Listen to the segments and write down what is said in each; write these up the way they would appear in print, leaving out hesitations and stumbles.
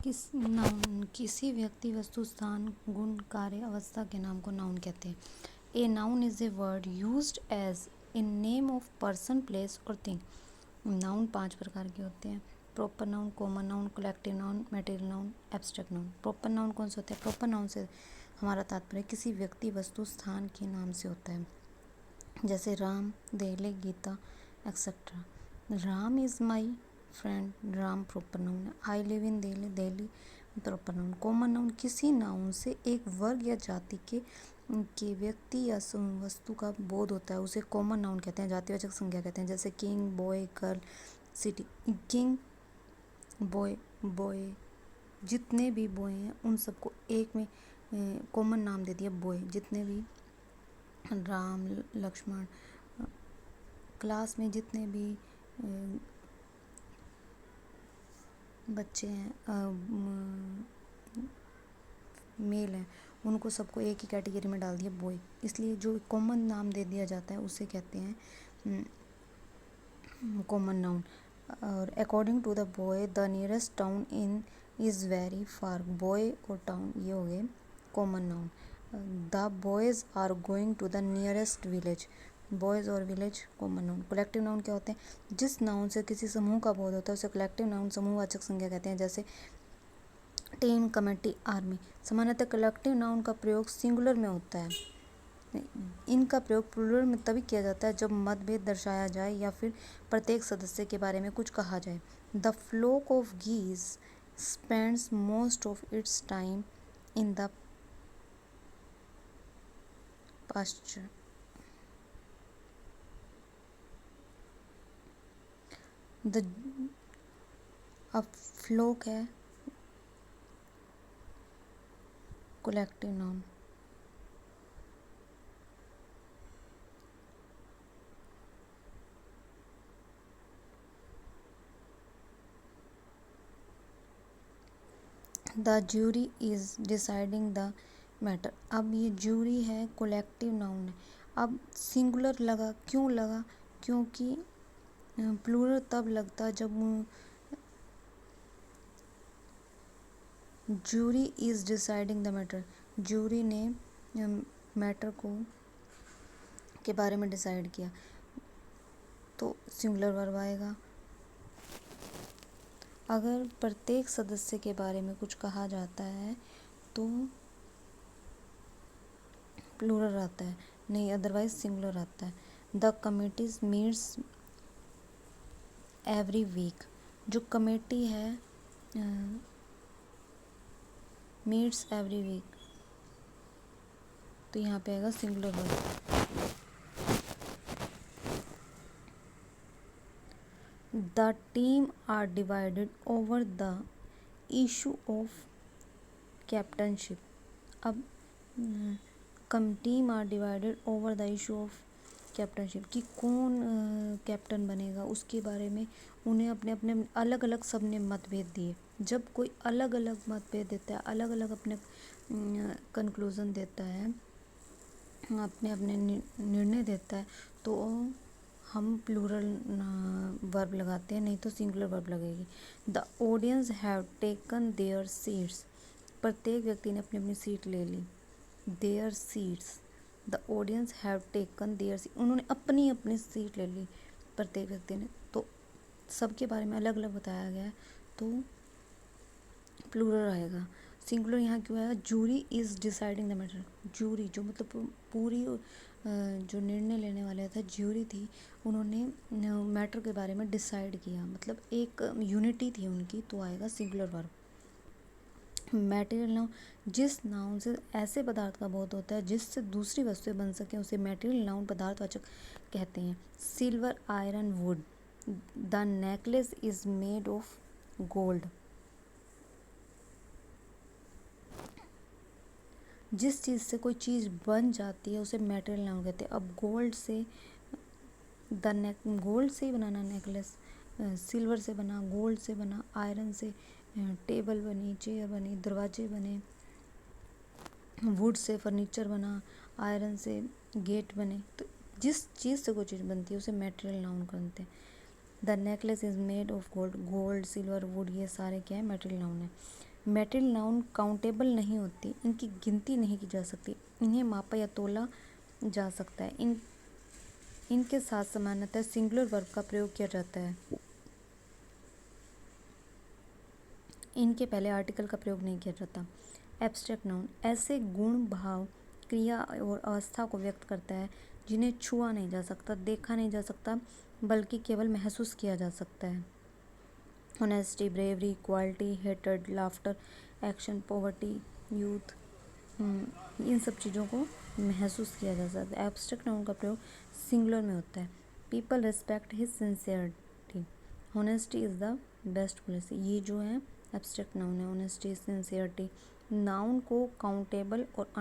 किसी व्यक्ति, वस्तु, स्थान, गुण, कार्य, अवस्था के नाम को नाउन कहते हैं। A noun is a word used as in name of person, place और थिंग। नाउन 5 प्रकार के होते हैं: proper noun, common noun, collective noun, material noun, abstract noun. Proper noun कौन सा होता है? प्रॉपर नाउन से हमारा तात्पर्य किसी व्यक्ति, वस्तु, स्थान के नाम से होता है, जैसे Ram, Delhi, Gita etcetera. Ram is my friend, Ram proper noun है। I live in Delhi, Delhi proper noun. Common noun किसी नाउन से एक वर्ग या जाति के व्यक्ति या वस्तु का बोध होता है, उसे कॉमन नाउन कहते हैं, जातिवाचक संज्ञा कहते हैं, जैसे king, boy, girl, city. King, boy, जितने भी बॉय हैं उन सबको एक में कॉमन नाम दे दिया बॉय। जितने भी राम, लक्ष्मण, क्लास में जितने भी बच्चे हैं, मेल हैं, उनको सबको एक ही कैटेगरी में डाल दिया बॉय। इसलिए जो कॉमन नाम दे दिया जाता है उसे कहते हैं कॉमन नाउन। और according to the boy the nearest town in is very far. Boy और टाउन ये हो गए common noun. The boys are going to the nearest village. Boys और village common noun. Collective noun क्या होते हैं? जिस नाउन से किसी समूह का बोध होता है उसे कलेक्टिव नाउन, समूहवाचक संज्ञा कहते हैं, जैसे टीम, कमेटी, आर्मी। सामान्यतः कलेक्टिव नाउन का प्रयोग सिंगुलर में होता है। इनका प्रयोग प्लूरल में तभी किया जाता है जब मतभेद दर्शाया जाए या फिर प्रत्येक सदस्य के बारे में कुछ कहा जाए। The flock of geese spends most of its time in the pasture. अब फ्लोक है collective noun. The jury is deciding the matter. अब ये ज्यूरी है कलेक्टिव नाउन है। अब सिंगुलर लगा, क्यों लगा? क्योंकि प्लूरल तब लगता जब jury is deciding the matter, jury ने मैटर को के बारे में डिसाइड किया, तो सिंगुलर वर्ब आएगा। अगर प्रत्येक सदस्य के बारे में कुछ कहा जाता है तो प्लूरल आता है, नहीं अदरवाइज सिंगुलर आता है। The committees meets every week. जो कमेटी है मीट्स एवरी वीक, तो यहाँ पे आएगा singular verb. The team are divided over the issue of captainship. अब team are divided over the issue of captainship, कि कौन कैप्टन बनेगा उसके बारे में उन्हें अपने अपने अलग अलग सबने मतभेद दिए। जब कोई अलग अलग मतभेद देता है, अलग अलग अपने कंक्लूज़न देता है, अपने अपने निर्णय देता है, तो हम प्लूरल वर्ब लगाते हैं, नहीं तो सिंगुलर वर्ब लगेगी। The audience have taken their seats. प्रत्येक व्यक्ति ने अपनी अपनी सीट ले ली। Their seats, the audience have taken their seat, उन्होंने अपनी अपनी सीट ले ली प्रत्येक व्यक्ति ने, तो सबके बारे में अलग अलग बताया गया है, तो प्लूरल आएगा। सिंगुलर यहाँ क्यों आएगा? Jury is deciding the matter. Jury जो मतलब पूरी जो निर्णय लेने वाला था, ज्यूरी थी, उन्होंने मैटर के बारे में डिसाइड किया, मतलब एक यूनिटी थी उनकी, तो आएगा सिंगुलर वर्ब। मटेरियल नाउन, जिस नाउन से ऐसे पदार्थ का बोध होता है जिससे दूसरी वस्तुएं बन सकें उसे मटेरियल नाउन पदार्थवाचक कहते हैं। Silver, iron, would. The necklace is made of gold. जिस चीज़ से कोई चीज़ बन जाती है उसे मटेरियल नाउन कहते हैं। अब गोल्ड से गोल्ड से ही बनाना नेकलेस, सिल्वर से बना, गोल्ड से बना, आयरन से टेबल बनी, चेयर बनी, दरवाजे बने, वुड से फर्नीचर बना, आयरन से गेट बने। तो जिस चीज़ से कोई चीज़ बनती है उसे मटेरियल नाउन कहते हैं। The necklace is made of gold. Gold, silver, would ये सारे क्या है? मटेरियल नाउन है। मेटेरियल नाउन काउंटेबल नहीं होती, इनकी गिनती नहीं की जा सकती, इन्हें मापा या तोला जा सकता है। इनके साथ सामान्यतः सिंगुलर वर्ब का प्रयोग किया जाता है। इनके पहले आर्टिकल का प्रयोग नहीं किया जाता। एब्स्ट्रैक्ट नाउन ऐसे गुण, भाव, क्रिया और अवस्था को व्यक्त करता है जिन्हें छुआ नहीं जा सकता, देखा नहीं जा सकता, बल्कि केवल महसूस किया जा सकता है। ऑनेस्टी, ब्रेवरी, क्वालिटी, हेटेड, लाफ्टर, एक्शन, पॉवर्टी, यूथ, इन सब चीज़ों को महसूस किया जा सकता है। एब्स्ट्रैक्ट नाउन का प्रयोग सिंगुलर में होता है। People respect his sincerity, honesty is the best policy. ये जो है एब्स्ट्रैक्ट नाउन है, ऑनेस्टी, सिंसियरिटी। नाउन को काउंटेबल और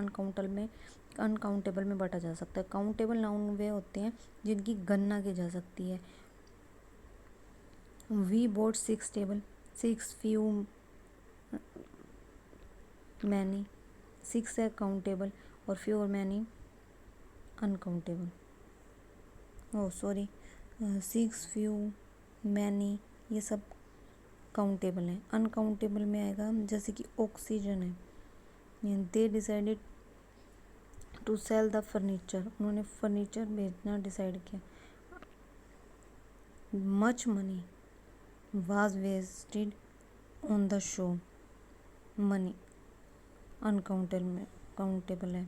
अनकाउंटेबल में बांटा जा सकता है। काउंटेबल नाउन वे होते हैं जिनकी गणना की जा सकती है। We bought 6 table, 6 few, many. 6 है काउंटेबल और फ्यू और many uncountable. Oh sorry, 6 few many ये सब काउंटेबल हैं। अनकाउंटेबल में आएगा जैसे कि ऑक्सीजन है। They decided to sell the furniture, उन्होंने फर्नीचर बेचना डिसाइड किया। Much money was wasted on the show, money countable है।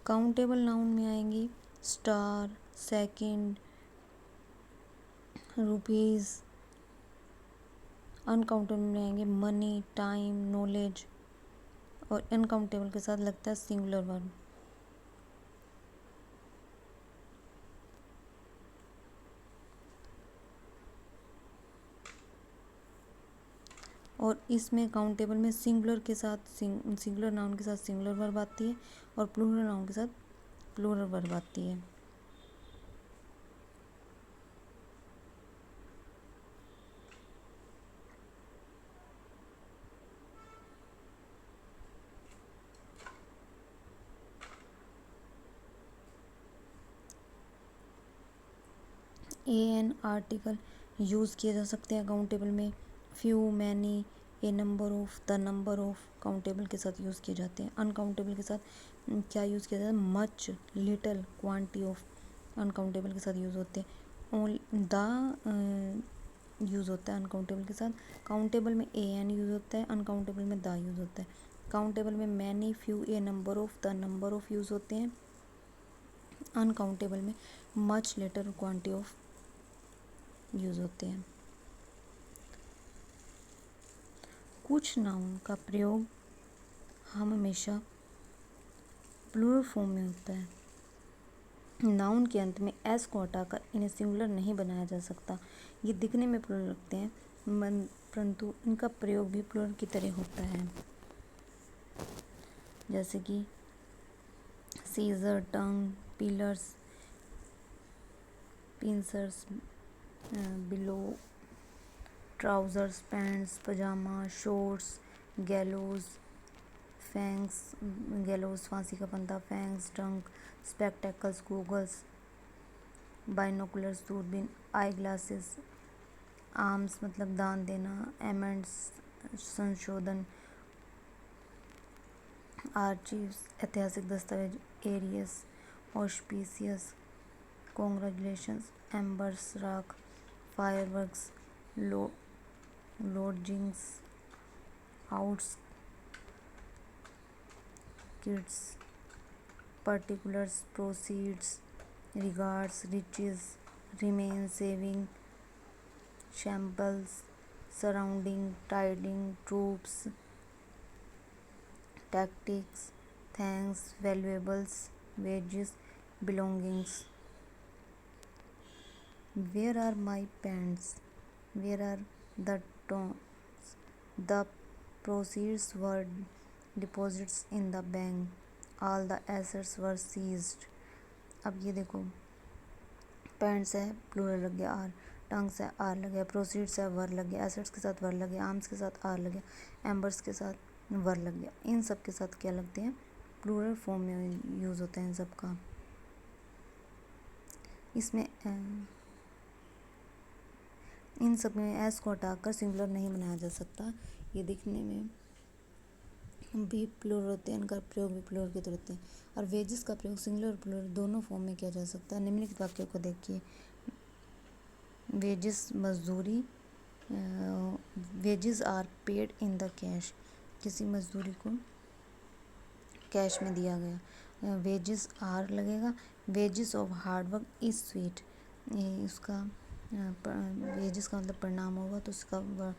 काउंटेबल नाउन में आएंगी स्टार, सेकंड, रुपीज़। अनकाउंटेबल में आएंगे मनी, टाइम, नॉलेज। और अनकाउंटेबल के साथ लगता है सिंगुलर वर्ब। और इसमें काउंटेबल में सिंगुलर के साथ सिंगुलर नाउन के साथ सिंगुलर वर्ब आती है और प्लूरल नाउन के साथ प्लूरल वर्ब आती है। एन आर्टिकल यूज़ किए जा सकते हैं काउंटेबल में। Few, many, A number of, the number of countable के साथ यूज़ किए जाते हैं। अनकाउंटेबल के साथ क्या यूज़ किया जाता है? Much, little, quantity of uncountable के साथ यूज़ होते हैं। द यूज़ होता है अनकाउंटेबल के साथ। काउंटेबल में ए एन यूज़ होता है, अनकाउंटेबल में द यूज़ होता है। काउंटेबल में many, few, A number of, the number of use होते हैं। अनकाउंटेबल में much, little, quantity of use होते हैं। कुछ नाउन का प्रयोग हमेशा प्लूरल फॉर्म में होता है। नाउन के अंत में एस को हटाकर इन्हें सिंगुलर नहीं बनाया जा सकता। ये दिखने में प्लूरल लगते हैं परंतु इनका प्रयोग भी प्लूरल की तरह होता है। जैसे कि scissors, tongs, pliers, pincers, bellows, trousers, pants, pyjama, shorts, gallows, fangs, gallows फांसी का फंदा, fangs, trunk, spectacles, goggles, binoculars, दूरबीन, आई ग्लासेस, आर्म्स मतलब दान देना, एमेंड्स संशोधन, आर्चीव्स ऐतिहासिक दस्तावेज, एरियस ऑस्पिशियस, कॉन्ग्रेचुलेशंस, एम्बर्स राख, fireworks, lodgings, outskirts, particulars, proceeds, regards, riches, remain, saving, shambles, surrounding, tiding, troops, tactics, thanks, valuables, wages, belongings. Where are my pants? Where are the tongs? The proceeds were deposits in the bank. All the assets were seized. अब ये देखो, pants है plural लग गया are, tongues है are लग गया, proceeds है वर लग गया, एसेट्स के साथ वर लग गया, आर्म्स के साथ आर लग गया, एम्बर्स के साथ वर लग गया। इन सब के साथ क्या लगते हैं? प्लूरल फॉर्म में यूज़ होता है इन सब का। इसमें इन सब में एस को हटाकर सिंगुलर नहीं बनाया जा सकता। ये दिखने में भी प्लूरल होते हैं, इनका प्रयोग भी प्लूरल की तरह होते हैं। और वेजेस का प्रयोग सिंगुलर और प्लूरल दोनों फॉर्म में किया जा सकता है। निम्नलिखित वाक्यों को देखिए। वेजेस मजदूरी, wages are paid in the cash, किसी मजदूरी को कैश में दिया गया। वेजेस आर लगेगा, wages of hard work is sweet, उसका वेजेस का मतलब परिणाम होगा, तो उसका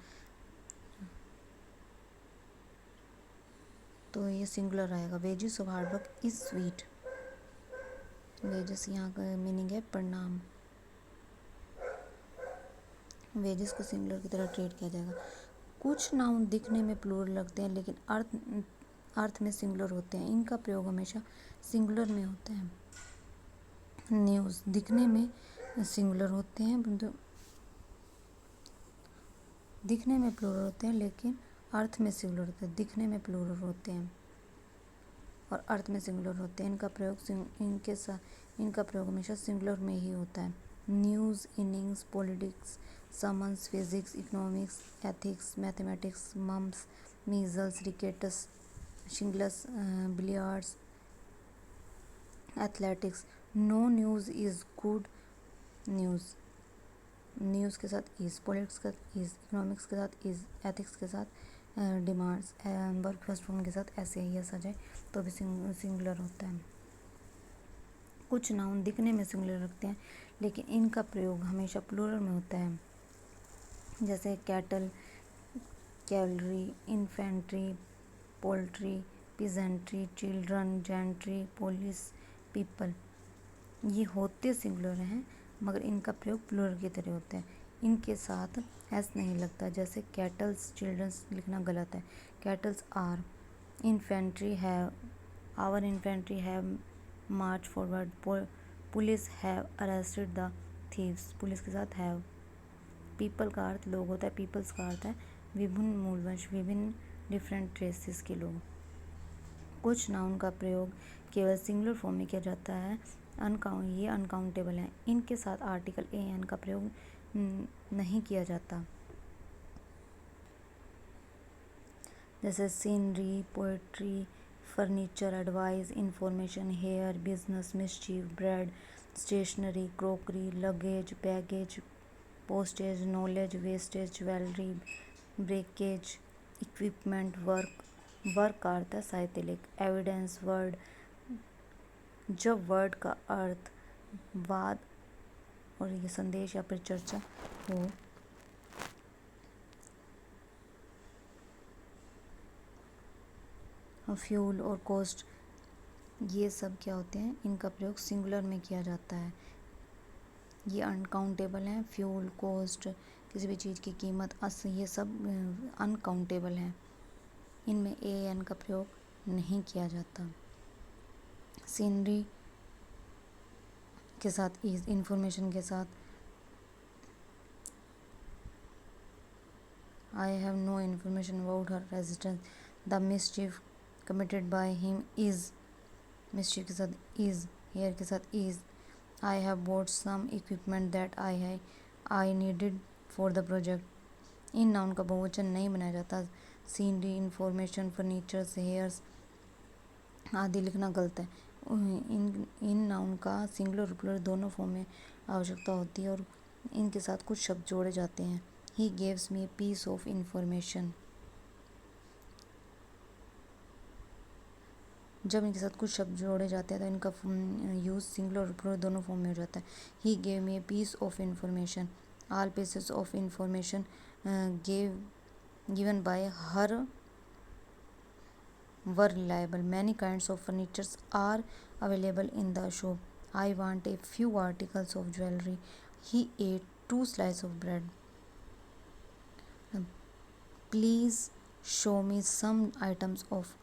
तो ये सिंगुलर आएगा। Wages of hard work is sweet, wages यहाँ का मीनिंग है परिणाम। वेजेस को सिंगुलर की तरह ट्रीट किया जाएगा। कुछ नाउन दिखने में प्लूरल लगते हैं लेकिन अर्थ में सिंगुलर होते हैं, इनका प्रयोग हमेशा सिंगुलर में होता है। न्यूज़ दिखने में सिंगुलर होते हैं, दिखने में प्लूरल होते हैं लेकिन अर्थ में सिंगुलर होते हैं। दिखने में प्लूरल होते हैं और अर्थ में सिंगुलर होते हैं। इनका प्रयोग हमेशा सिंगुलर में ही होता है। News, innings, politics, summons, physics, economics, ethics, mathematics, mumps, measles, rickets, shingles, billiards, athletics. No news is good news, news के साथ इज़, पॉलिटिक्स के साथ इज़, इकोनॉमिक्स के साथ इज़, एथिक्स के साथ डिमांड्स, वर्ब फर्स्ट फॉर्म के साथ ऐसे ही ऐसा जाए तो भी सिंगुलर होता है। कुछ नाउन दिखने में सिंगुलर लगते हैं लेकिन इनका प्रयोग हमेशा प्लूरल में होता है, जैसे cattle, cavalry, infantry, poultry, peasantry, children, gentry, police, people. ये होते सिंगुलर हैं मगर इनका प्रयोग प्लूरल की तरह होता है। इनके साथ एस नहीं लगता, जैसे कैटल्स, चिल्ड्रंस लिखना गलत है। Cattles are, infantry have, our infantry have march forward, police have arrested the thieves, police के साथ हैव। पीपल का अर्थ लोग होता है, पीपल्स का अर्थ है विभिन्न मूलवंश, विभिन्न डिफरेंट रेसेस के लोग। कुछ नाउन का प्रयोग केवल सिंगुलर फॉर्म में किया जाता है, ये अनकाउंटेबल हैं। इनके साथ आर्टिकल ए एन का प्रयोग नहीं किया जाता, जैसे scenery, poetry, furniture, advice, information, hair, business, mischief, bread, stationery, crockery, luggage, baggage, postage, knowledge, wastage, jewellery, breakage, equipment, work. Work का अर्थ है साहित्य लेख, एविडेंस, वर्ड। जब वर्ड का अर्थ वाद और ये संदेश या फिर चर्चा हो, फ्यूल और कॉस्ट, ये सब क्या होते हैं, इनका प्रयोग सिंगुलर में किया जाता है। ये अनकाउंटेबल हैं, फ्यूल, कॉस्ट, किसी भी चीज़ की कीमत, ये सब अनकाउंटेबल हैं, इनमें ए एन का प्रयोग नहीं किया जाता। सीनरी के साथ इज, इंफॉर्मेशन के साथ I have no information about her residence, the mischief committed by him is, mischief के साथ इज, हेयर के साथ is, I have bought some equipment that I needed for the project. इन noun का बहुवचन नहीं बनाया जाता। सीनरी, इंफॉर्मेशन, फर्नीचर, हेयर्स आदि लिखना गलत है। इन नाउन का सिंगुलर और प्लूरल दोनों फॉर्म में आवश्यकता होती है और इनके साथ कुछ शब्द जोड़े जाते हैं। ही गेव्स मी पीस ऑफ इंफॉर्मेशन, जब इनके साथ कुछ शब्द जोड़े जाते हैं तो इनका यूज़ सिंगुलर और प्लूरल दोनों फॉर्म में हो जाता है। He gave me a piece of information, all pieces of information given by her were reliable. Many kinds of furnitures are available in the shop. I want a few articles of jewelry. He ate 2 slices of bread. Please show me some items of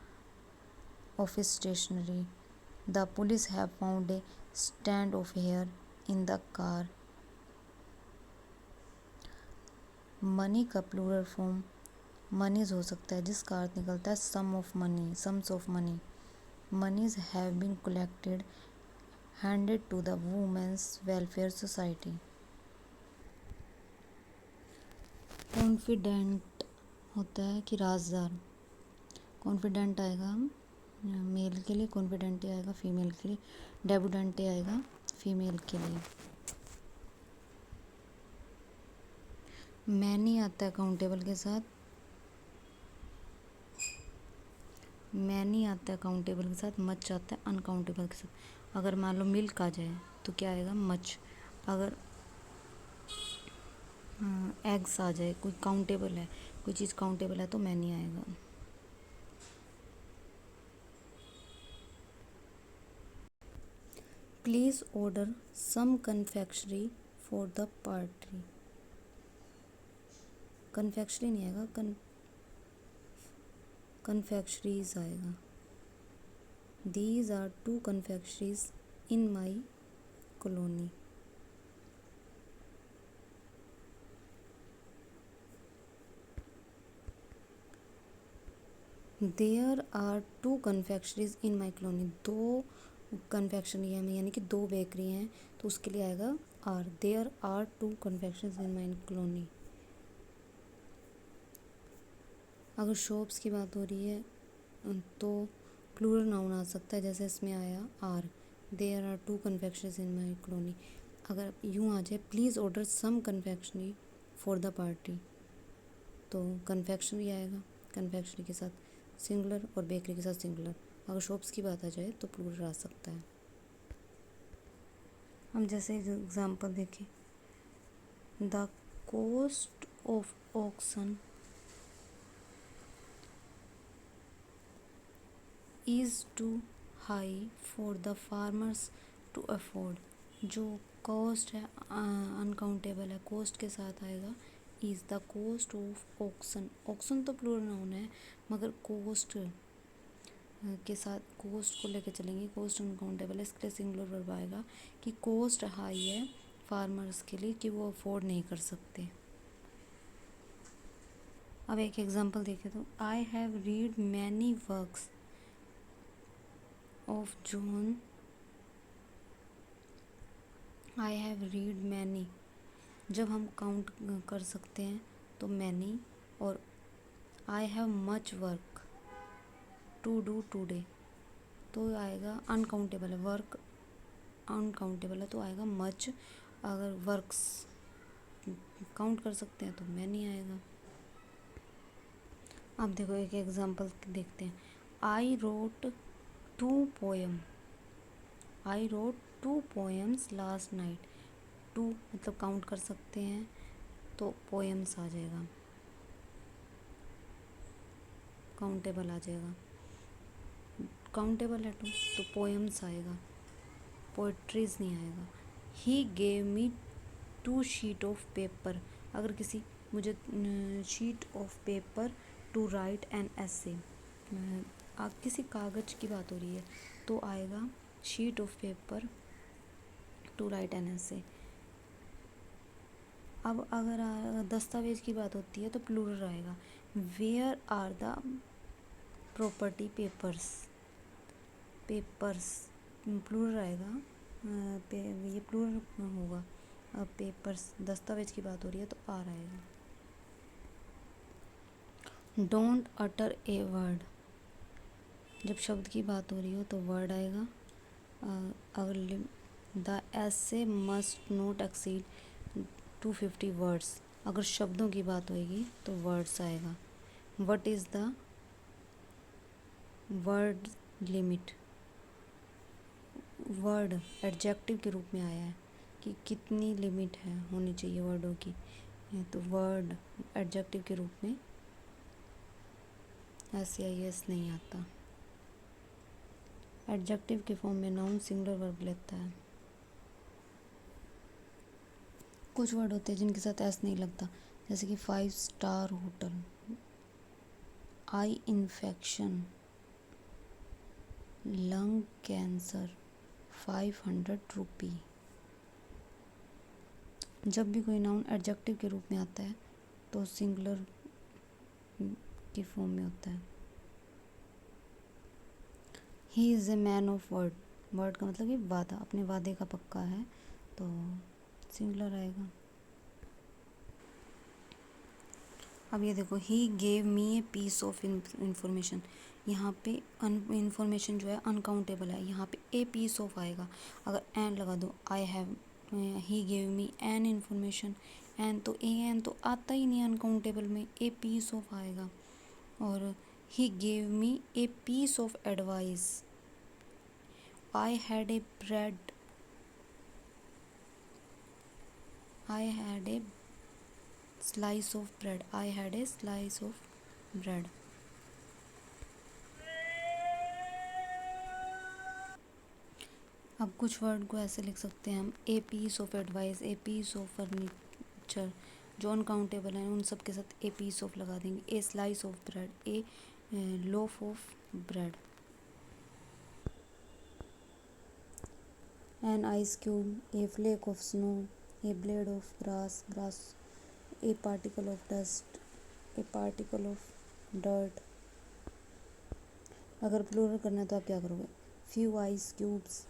office stationery. The police have found a stand of hair in the car. Money का plural form moneys हो सकता है जिसका अर्थ निकलता है sum of money, sums of money. Moneys have been collected handed to the women's welfare society. Confident होता है कि राजदार, कॉन्फिडेंट आएगा मेल के लिए, कॉन्फिडेंटे आएगा फीमेल के लिए, डेबुडेंटे आएगा फीमेल के लिए। मैनी आता है काउंटेबल के साथ, मैनी आता है काउंटेबल के साथ, मच आता है अनकाउंटेबल के साथ। अगर मान लो मिल्क आ जाए तो क्या आएगा, मच। अगर एग्स आ जाए, कोई काउंटेबल है, कोई चीज़ काउंटेबल है तो मैनी आएगा। Please order some confectionery for the party. Confectionery नहीं आएगा, कन्फेक्शनरीज आएगा। These are 2 confectioneries in my colony. There are 2 confectioneries in my colony. 2 confectionery है यानी कि 2 बेकरी हैं, तो उसके लिए आएगा are. There are 2 confectioneries in my colony. अगर शॉप्स की बात हो रही है तो प्लूरल नाउन आ सकता है, जैसे इसमें आया are. There are 2 confectioneries in my colony. अगर यूँ आ जाए please order some confectionery for the party, तो कन्फेक्शनरी आएगा, कन्फेक्शनरी के साथ सिंगुलर और बेकरी के साथ सिंगुलर। अगर शॉप्स की बात आ जाए तो प्लूरल आ सकता है। हम जैसे एग्जांपल देखें, the cost of auction is too high for the farmers to afford. जो कॉस्ट है अनकाउंटेबल है, कॉस्ट के साथ आएगा is. The cost of auction, auction तो प्लूरल नाउन है मगर कॉस्ट के साथ कॉस्ट को लेकर चलेंगे, कॉस्ट अनकाउंटेबल है इसके लिए सिंगुलर वर्ब आएगा कि कॉस्ट हाई है फार्मर्स के लिए कि वो अफोर्ड नहीं कर सकते। अब एक एग्जांपल देखें तो, I have read many works of John. I have read many, जब हम काउंट कर सकते हैं तो मैनी, और I have much work to do today तो आएगा अनकाउंटेबल है, वर्क अनकाउंटेबल है तो आएगा मच। अगर वर्क्स काउंट कर सकते हैं तो मैनी आएगा। अब देखो एक एग्जांपल देखते हैं, I wrote 2 poem. I wrote 2 poems last night. 2 मतलब काउंट कर सकते हैं तो पोएम्स आ जाएगा, काउंटेबल आ जाएगा। काउंटेबल है 2 तो पोएम्स आएगा, पोएट्रीज नहीं आएगा। ही gave me 2 sheet of paper. अगर किसी मुझे sheet of paper two right an essay, आप किसी कागज़ की बात हो रही है तो आएगा sheet of paper two right an essay. अब अगर दस्तावेज़ की बात होती है तो प्लूरल आएगा, where are the property papers. Papers plural आएगा, ये प्लूरल होगा। अब पेपर्स दस्तावेज की बात हो रही है तो आर आएगा। डोंट अटर ए वर्ड, जब शब्द की बात हो रही हो तो वर्ड आएगा। अगर the essay must not exceed 250 words, अगर शब्दों की बात होएगी तो वर्ड्स आएगा। What is the word limit, word adjective के रूप में आया है कि कितनी लिमिट है होनी चाहिए वर्डों की, तो वर्ड एडजेक्टिव के रूप में SAIS नहीं आता। एडजेक्टिव के फॉर्म में नाउन सिंगुलर वर्ब लेता है। कुछ वर्ड होते हैं जिनके साथ एस नहीं लगता, जैसे कि 5 star hotel, eye infection, lung cancer, 500 रुपी। जब भी कोई नाउन एडजेक्टिव के रूप में आता है तो सिंगुलर की फॉर्म में होता है। He is a man of word, word का मतलब कि वादा, अपने वादे का पक्का है तो सिंगुलर आएगा। अब ये देखो, he gave me a piece of information. यहाँ पे इंफॉर्मेशन जो है अनकाउंटेबल है, यहाँ पे ए पीस ऑफ आएगा। अगर एन लगा दो, I have, he gave me an information, an तो ए एन तो आता ही नहीं अनकाउंटेबल में, ए पीस ऑफ आएगा। और he gave me a piece of advice, I had a bread, I had a slice of bread, I had a slice of bread. अब कुछ word को ऐसे लिख सकते हैं हम, a piece of advice, a piece of furniture, जो uncountable हैं उन सब के साथ ए पीस ऑफ लगा देंगे। A slice of bread, a loaf of bread. An ice cube, a flake of snow, a blade of grass, grass, a particle of dust, a particle of dirt. अगर plural करना है तो आप क्या करोगे, few ice cubes.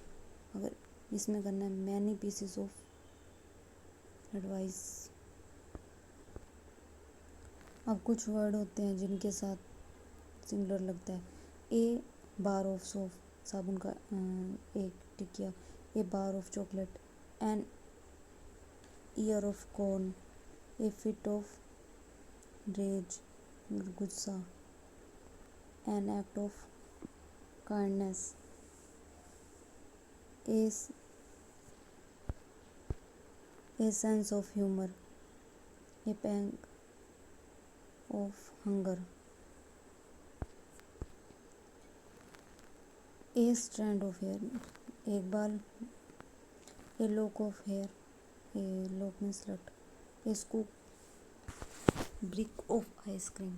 अगर इसमें करना है मैनी पीसेस ऑफ एडवाइस। अब कुछ वर्ड होते हैं जिनके साथ सिंगुलर लगता है, ए बार ऑफ सोप, साबुन का एक टिकिया, a bar of chocolate, an ear of corn, a fit of rage, गुस्सा, an act of kindness, a sense of humour, a pang of hunger, a strand of hair, एक बाल, a lock of hair, a lock में स्लट, a scoop, brick of ice cream.